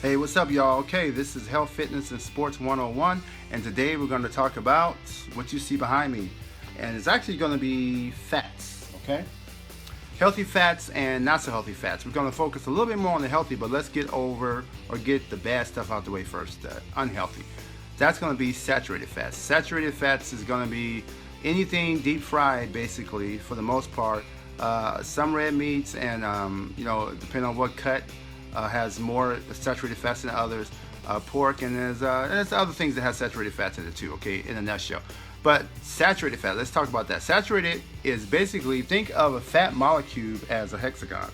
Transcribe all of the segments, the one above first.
Hey, what's up, y'all? Okay, this is Health, Fitness, and Sports 101, and today we're going to talk about what you see behind me, and it's actually going to be fats, okay? Healthy fats and not so healthy fats. We're going to focus a little bit more on the healthy, but let's get the bad stuff out the way first, the unhealthy. That's going to be saturated fats. Saturated fats is going to be anything deep fried, basically, for the most part. Some red meats and, depending on what cut, has more saturated fats than others. Pork, and there's other things that have saturated fats in it too, okay, in a nutshell. But saturated fat, let's talk about that. Saturated is basically, think of a fat molecule as a hexagon.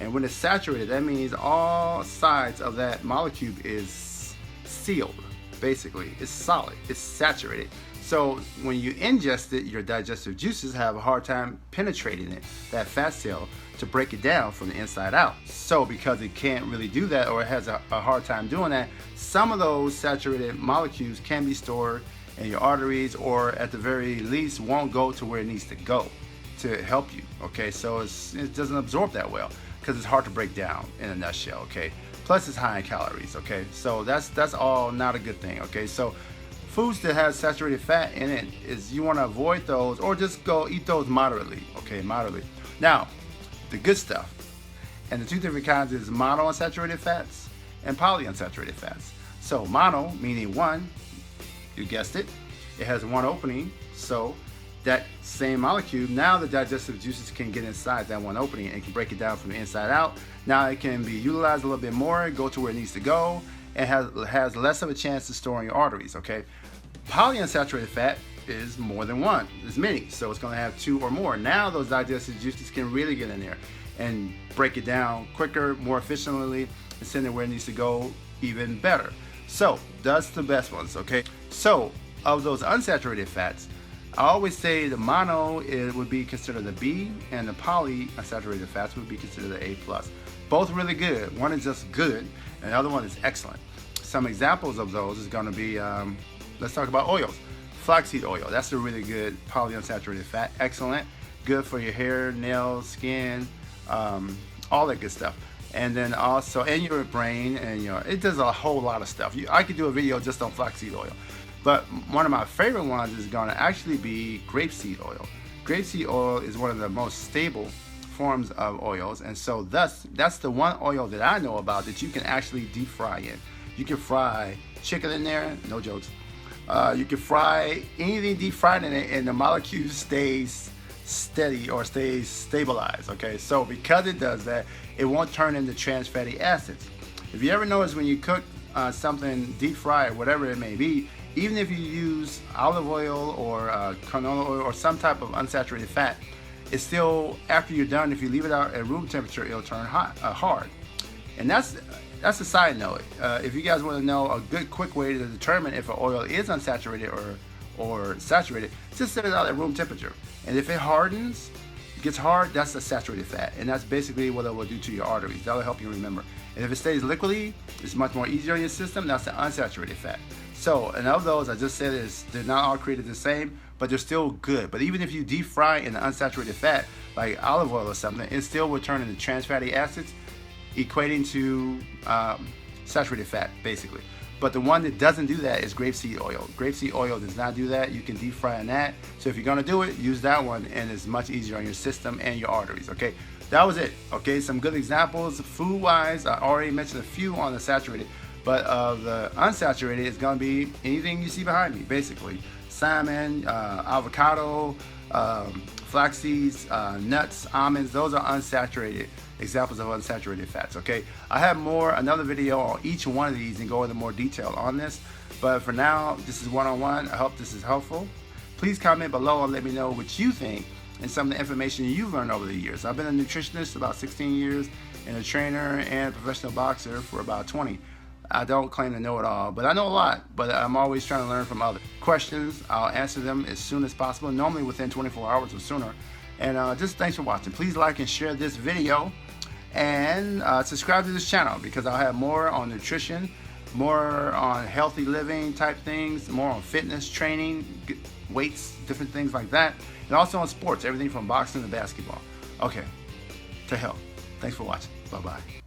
And when it's saturated, that means all sides of that molecule is sealed, basically. It's solid, it's saturated. So when you ingest it, your digestive juices have a hard time penetrating it, that fat cell, to break it down from the inside out. So because it can't really do that, or it has a hard time doing that, some of those saturated molecules can be stored in your arteries, or at the very least won't go to where it needs to go to help you, okay? So it doesn't absorb that well because it's hard to break down in a nutshell, okay? Plus it's high in calories, okay? So that's all not a good thing, okay? So foods that have saturated fat in it, is you want to avoid those, or just go eat those moderately, okay? Moderately. Now, the good stuff, and the two different kinds is monounsaturated fats and polyunsaturated fats. So mono, meaning one, you guessed it, it has one opening, so that same molecule, now the digestive juices can get inside that one opening and can break it down from the inside out. Now it can be utilized a little bit more, go to where it needs to go, and has less of a chance to store in your arteries, okay? Polyunsaturated fat is more than one, there's many, so it's going to have two or more. Now those digestive juices can really get in there and break it down quicker, more efficiently, and send it where it needs to go even better. So that's the best ones, okay? So of those unsaturated fats, I always say the mono would be considered the B, and the polyunsaturated fats would be considered the A+. Both really good. One is just good, and the other one is excellent. Some examples of those is going to be, let's talk about oils. Flaxseed oil, that's a really good polyunsaturated fat. Excellent, good for your hair, nails, skin, all that good stuff. And then also in your brain, and it does a whole lot of stuff. I could do a video just on flaxseed oil, but one of my favorite ones is going to actually be grapeseed oil. Grapeseed oil is one of the most stable forms of oils, and so that's the one oil that I know about that you can actually deep fry in. You can fry chicken in there, no jokes. You can fry anything deep fried in it, and the molecule stays steady or stays stabilized, okay? So because it does that, it won't turn into trans fatty acids. If you ever notice when you cook something deep fried, whatever it may be, even if you use olive oil or canola oil or some type of unsaturated fat, it's still, after you're done, if you leave it out at room temperature, it'll turn hard. And that's a side note. If you guys want to know a good quick way to determine if an oil is unsaturated or saturated, just set it out at room temperature. And if it hardens, it gets hard, that's a saturated fat. And that's basically what it will do to your arteries. That'll help you remember. And if it stays liquidy, it's much more easier in your system, that's the unsaturated fat. So, and of those, I just said they're not all created the same, but they're still good. But even if you deep fry in the unsaturated fat, like olive oil or something, it still will turn into trans fatty acids, equating to saturated fat, basically. But the one that doesn't do that is grapeseed oil. Grapeseed oil does not do that. You can deep fry in that. So if you're gonna do it, use that one, and it's much easier on your system and your arteries, okay? That was it, okay? Some good examples. Food-wise, I already mentioned a few on the saturated, but the unsaturated is gonna be anything you see behind me, basically. Salmon, avocado, flax seeds, nuts, almonds, those are unsaturated examples of unsaturated fats, okay? I have another video on each one of these and go into more detail on this, but for now, this is one-on-one. I hope this is helpful. Please comment below and let me know what you think and some of the information you've learned over the years. I've been a nutritionist about 16 years and a trainer and a professional boxer for about 20. I don't claim to know it all, but I know a lot, but I'm always trying to learn from others. Questions, I'll answer them as soon as possible, normally within 24 hours or sooner. And just thanks for watching. Please like and share this video, and subscribe to this channel, because I'll have more on nutrition, more on healthy living type things, more on fitness, training, weights, different things like that, and also on sports, everything from boxing to basketball. Okay, to health. Thanks for watching. Bye-bye.